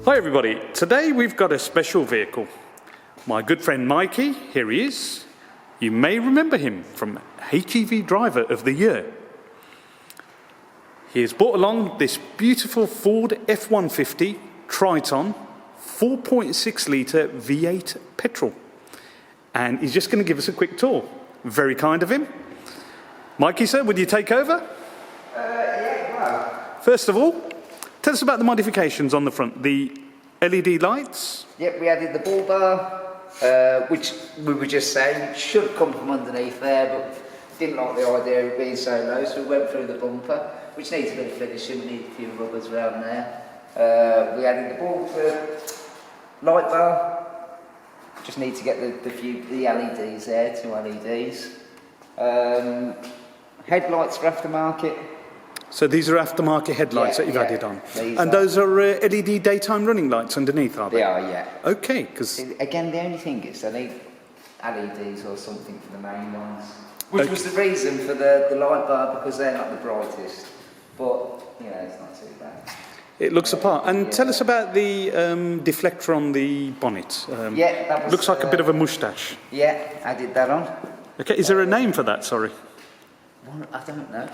Hi everybody, today we've got a special vehicle. My good friend Mikey, here he is. You may remember him from HEV Driver of the Year. He has brought along this beautiful Ford F150 Triton 4.6 litre V8 petrol. And he's just going to give us a quick tour. Very kind of him. Mikey, sir, would you take over? Yeah, well. First of all, tell us about the modifications on the front. The LED lights. Yep, we added the bull bar, which we were just saying should come from underneath there, but didn't like the idea of being so low, so we went through the bumper, which needs a bit of finishing. We need a few rubbers around there. We added the light bar. Just need to get the LEDs there, 2 LEDs. Headlights for aftermarket. So these are aftermarket headlights that you've added on. And those are LED daytime running lights underneath, are they? They are, yeah. Okay, because... Again, the only thing is I need LEDs or something for the main ones. Which was the reason for the light bar, because they're not the brightest. But, you know, it's not too bad. It looks apart. And tell us about the deflector on the bonnet. That was... Looks like a bit of a moustache. Yeah, I did that on. Okay, is there a name for that, sorry? Well, I don't know.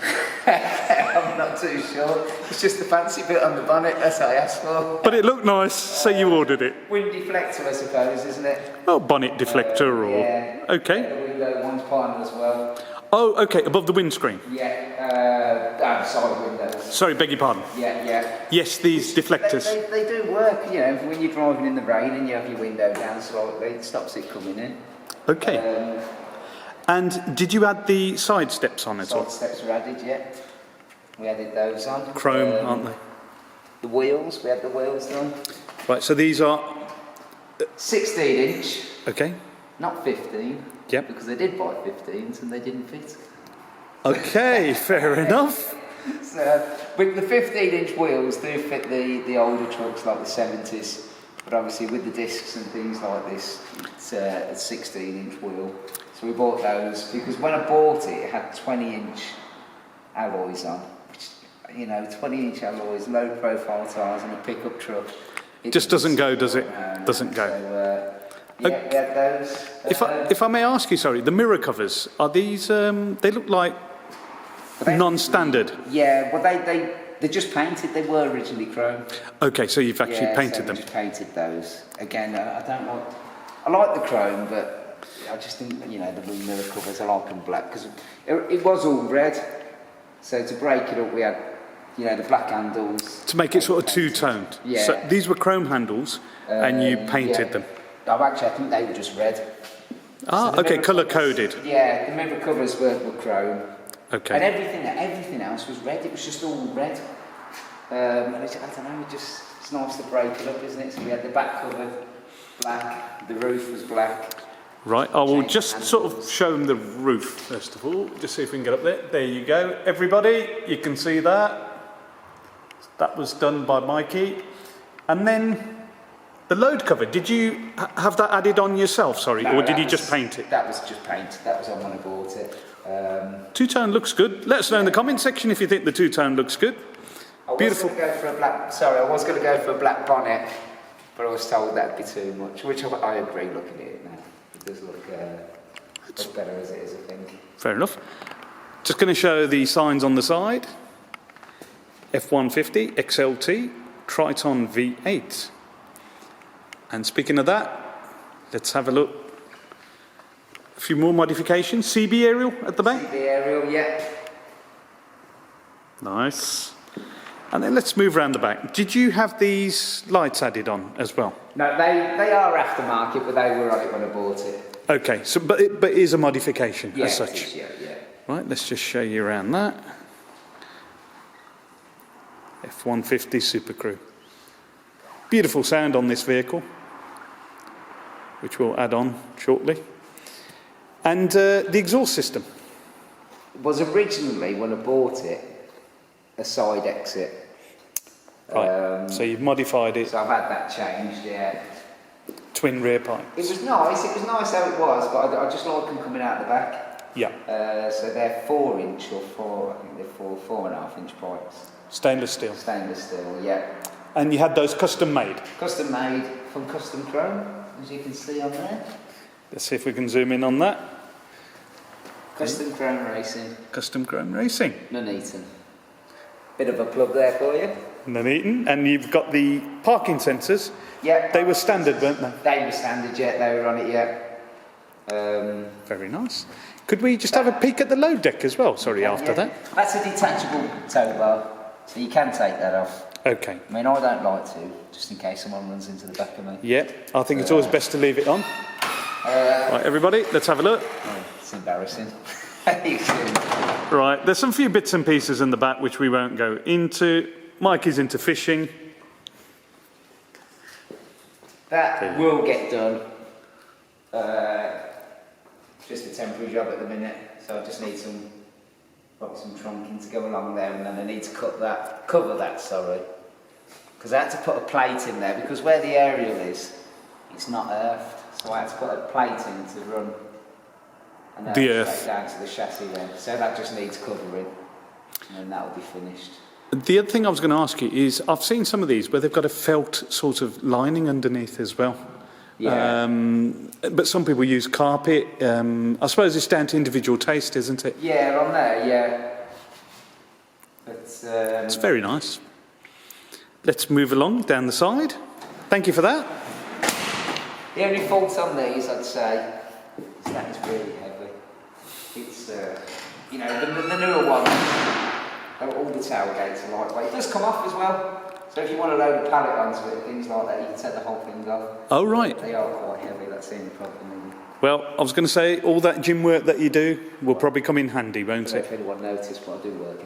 I'm not too sure. It's just the fancy bit on the bonnet, that's what I asked for. But it looked nice, so you ordered it. Wind deflector, I suppose, isn't it? Oh, bonnet deflector or... Yeah. Okay. The window one's fine as well. Oh, okay, above the windscreen. Yeah, side windows. Sorry, beg your pardon. Yeah. Yes, these deflectors. They do work, you know, when you're driving in the rain and you have your window down slightly, it stops it coming in. Okay. And did you add the side steps on as well? Side steps were added, yeah. We added those on. Chrome, aren't they? The wheels, we had the wheels done. Right, so these are... 16 inch. Okay. Not 15. Yep. Because they did buy 15s and they didn't fit. Okay, fair enough. So, but the 15-inch wheels do fit the older trucks like the 70s. But obviously with the discs and things like this, it's a 16-inch wheel. So we bought those because when I bought it, it had 20-inch alloys on. Which, you know, 20-inch alloys, low-profile tyres on a pickup truck. It just doesn't go, does it? Doesn't go. So, we had those. If I may ask you, sorry, the mirror covers, are these, they look like non-standard? Yeah, well they're just painted. They were originally chrome. Okay, so you've actually painted them. Just painted those. Again, I like the chrome, but I just think, you know, the mirror covers, I like them black, because it was all red. So to break it up, we had, you know, the black handles. To make it sort of two-toned. Yeah. So these were chrome handles, and you painted them. I think they were just red. Ah, so okay, colour-coded. Yeah, the mirror covers were chrome. Okay. And everything else was red. It was just all red. I don't know, it's nice to break it up, isn't it? So we had the back cover black, the roof was black. Right, I will just sort of show them the roof first of all, just see if we can get up there. There you go, everybody, you can see that. That was done by Mikey. And then the load cover, did you have that added on yourself, sorry, or did you just paint it? That was just painted, that was on when I bought it. Two-tone looks good. Let us know in the comment section if you think the two-tone looks good. Beautiful. I was going to go for a black bonnet, but I was told that'd be too much, which I agree looking at it now. It does look better as it is, I think. Fair enough. Just going to show the signs on the side. F150, XLT, Triton V8. And speaking of that, let's have a look. A few more modifications. CB aerial at the back? CB aerial, yeah. Nice. And then let's move around the back. Did you have these lights added on as well? No, they are aftermarket, but they were on it when I bought it. Okay, so but it is a modification as such. It is, yeah. Right, let's just show you around that. F150 Super Crew. Beautiful sound on this vehicle, which we'll add on shortly. And the exhaust system. It was originally, when I bought it, a side exit. Right, so you've modified it. So I've had that changed, yeah. Twin rear pipes. It was nice how it was, but I just like them coming out the back. Yeah. So they're 4-inch or 4.5-inch pipes. Stainless steel. Stainless steel, yeah. And you had those custom made. Custom made from Custom Chrome, as you can see on there. Let's see if we can zoom in on that. Custom Chrome Racing. Custom Chrome Racing. Nuneaton. Bit of a plug there for you. Nuneaton. And you've got the parking sensors. Yeah. They were standard, weren't they? They were standard, yeah. They were on it, yeah. Very nice. Could we just have a peek at the load deck as well? Sorry, after that. That's a detachable tow bar, so you can take that off. Okay. I mean, I don't like to, just in case someone runs into the back of me. Yeah, I think it's always best to leave it on. Right, everybody, let's have a look. Oh, it's embarrassing. Right, there's some few bits and pieces in the back which we won't go into. Mikey's into fishing. That will get done. Just a temporary job at the minute, so I just need probably some trunking to go along there, and then I need to cover that, because I had to put a plate in there, because where the aerial is, it's not earthed, so I had to put a plate in to run and the earth down to the chassis there, so that just needs covering, and then that'll be finished. The other thing I was going to ask you is, I've seen some of these where they've got a felt sort of lining underneath as well. Yeah. But some people use carpet. I suppose it's down to individual taste, isn't it? Yeah, on there, yeah. But, it's very nice. Let's move along down the side. Thank you for that. The only fault on these, I'd say, is that it's really heavy. It's, you know, the newer ones, all the tailgates are lightweight. It does come off as well. So if you want to load a pallet onto it and things like that, you can take the whole thing off. Oh, right. They are quite heavy, that's the only problem. Well, I was going to say, all that gym work that you do will probably come in handy, won't I don't know it? if anyone noticed, but I do work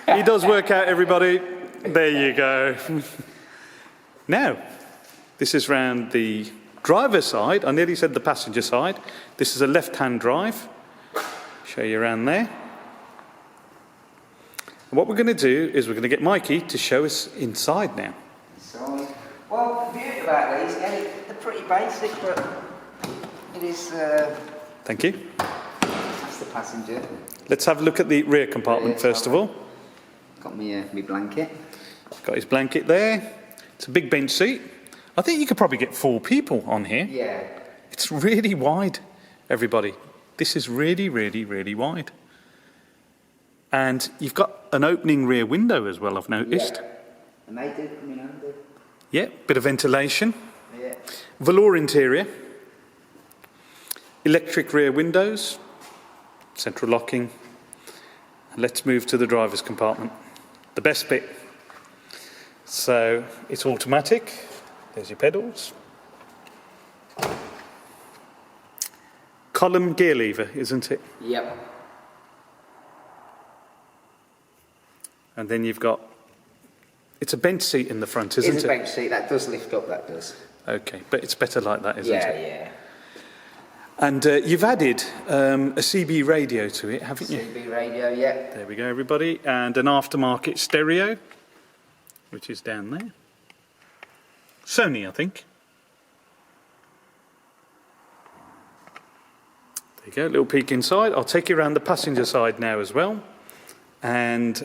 out. He does work out, everybody. There you go. Now, this is round the driver's side. I nearly said the passenger side. This is a left-hand drive. Show you around there. What we're going to do is we're going to get Mikey to show us inside now. Inside. Well, the beauty about these, they're pretty basic, but it is... Thank you. That's the passenger. Let's have a look at the rear compartment first of all. Got me blanket. Got his blanket there. It's a big bench seat. I think you could probably get 4 people on here. Yeah. It's really wide, everybody. This is really, really, really wide. And you've got an opening rear window as well, I've noticed. Yeah. And they do come in handy. Yeah, bit of ventilation. Yeah. Velour interior. Electric rear windows. Central locking. And let's move to the driver's compartment. The best bit. So it's automatic. There's your pedals. Column gear lever, isn't it? Yep. And then you've got, it's a bench seat in the front, isn't it? It's a bench seat, that does lift up, that does. Okay, but it's better like that, isn't it? Yeah. And you've added a CB radio to it, haven't you? CB radio, yeah. There we go, everybody. And an aftermarket stereo, which is down there. Sony, I think. There you go, a little peek inside. I'll take you around the passenger side now as well. And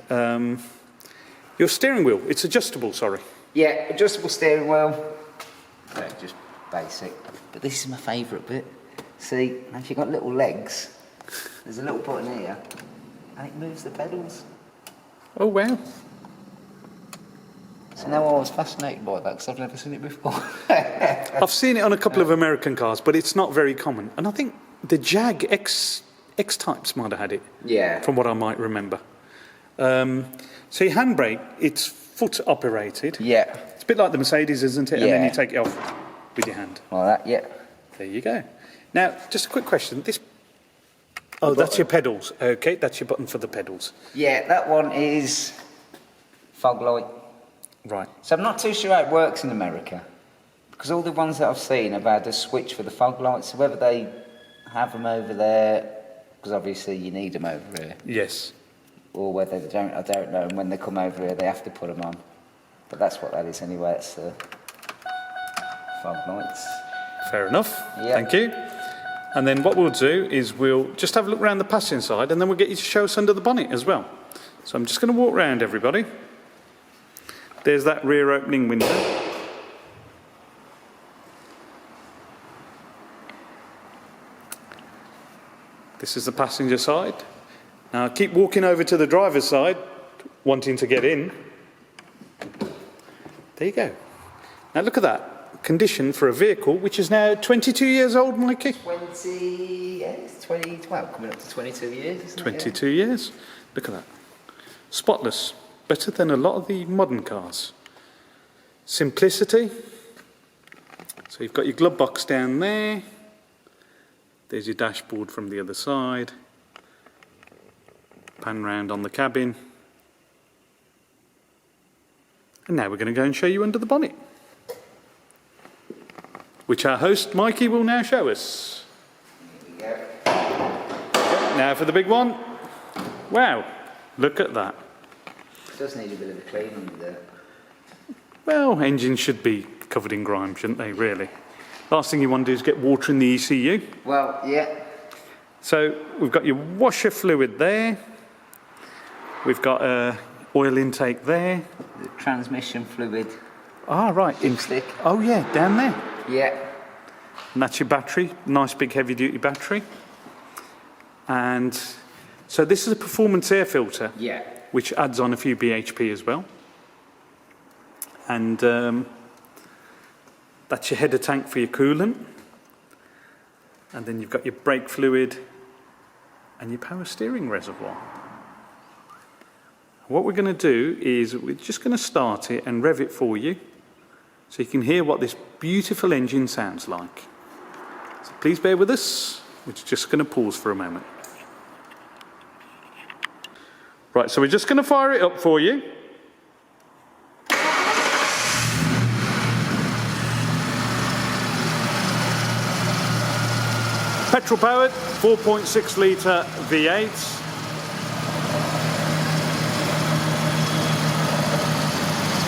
your steering wheel, it's adjustable, sorry. Yeah, adjustable steering wheel. Just basic. But this is my favourite bit. See, if you've got little legs, there's a little button here, and it moves the pedals. Oh, wow. So now I was fascinated by that, because I've never seen it before. I've seen it on a couple of American cars, but it's not very common. And I think the Jag X-Types might have had it. Yeah. From what I might remember. So your handbrake, it's foot operated. Yeah. It's a bit like the Mercedes, isn't it? Yeah. And then you take it off with your hand. Like that, yeah. There you go. Now, just a quick question. That's your pedals. Okay, that's your button for the pedals. Yeah, that one is fog light. Right. So I'm not too sure how it works in America, because all the ones that I've seen have had a switch for the fog lights, so whether they have them over there, because obviously you need them over here. Yes. Or whether they don't, I don't know, and when they come over here they have to put them on. But that's what that is anyway, it's the fog lights. Fair enough. Yeah. Thank you. And then what we'll do is we'll just have a look around the passenger side, and then we'll get you to show us under the bonnet as well. So I'm just going to walk around, everybody. There's that rear opening window. This is the passenger side. Now keep walking over to the driver's side, wanting to get in. There you go. Now look at that condition for a vehicle which is now 22 years old, Mikey. well, coming up to 22 years, isn't it? 22 years. Look at that. Spotless. Better than a lot of the modern cars. Simplicity. So you've got your glove box down there. There's your dashboard from the other side. Pan round on the cabin. And now we're going to go and show you under the bonnet, which our host Mikey will now show us. Here we go. Now for the big one. Wow, look at that. It does need a bit of a clean under there. Well, engines should be covered in grime, shouldn't they, really? Last thing you want to do is get water in the ECU. Well, yeah. So we've got your washer fluid there. We've got oil intake there. The transmission fluid. Ah, right. Dipstick. Oh, yeah, down there. Yeah. And that's your battery. Nice big heavy duty battery. And so this is a performance air filter. Yeah. Which adds on a few bhp as well. And that's your header tank for your coolant. And then you've got your brake fluid and your power steering reservoir. What we're going to do is we're just going to start it and rev it for you so you can hear what this beautiful engine sounds like. So please bear with us. We're just going to pause for a moment. Right, so we're just going to fire it up for you. Petrol powered, 4.6 litre V8.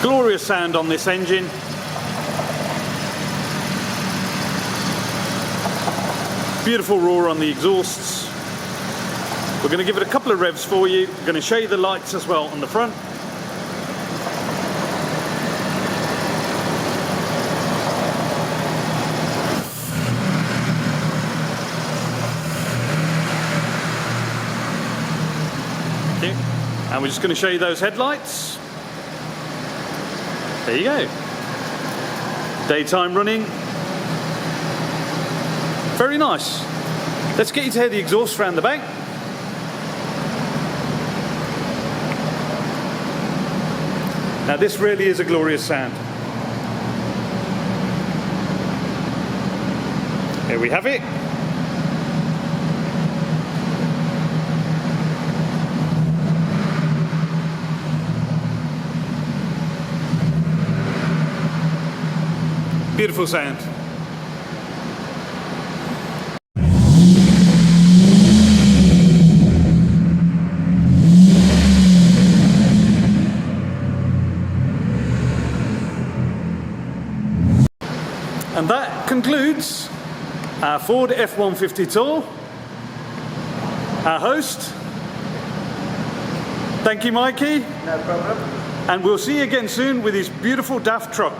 Glorious sound on this engine. Beautiful roar on the exhausts. We're going to give it a couple of revs for you. We're going to show you the lights as well on the front. Okay. And we're just going to show you those headlights. There you go. Daytime running. Very nice. Let's get you to hear the exhaust around the back. Now this really is a glorious sound. Here we have it. Beautiful sound. And that concludes our Ford F150 tour. Our host, thank you, Mikey. No problem. And we'll see you again soon with his beautiful daft truck.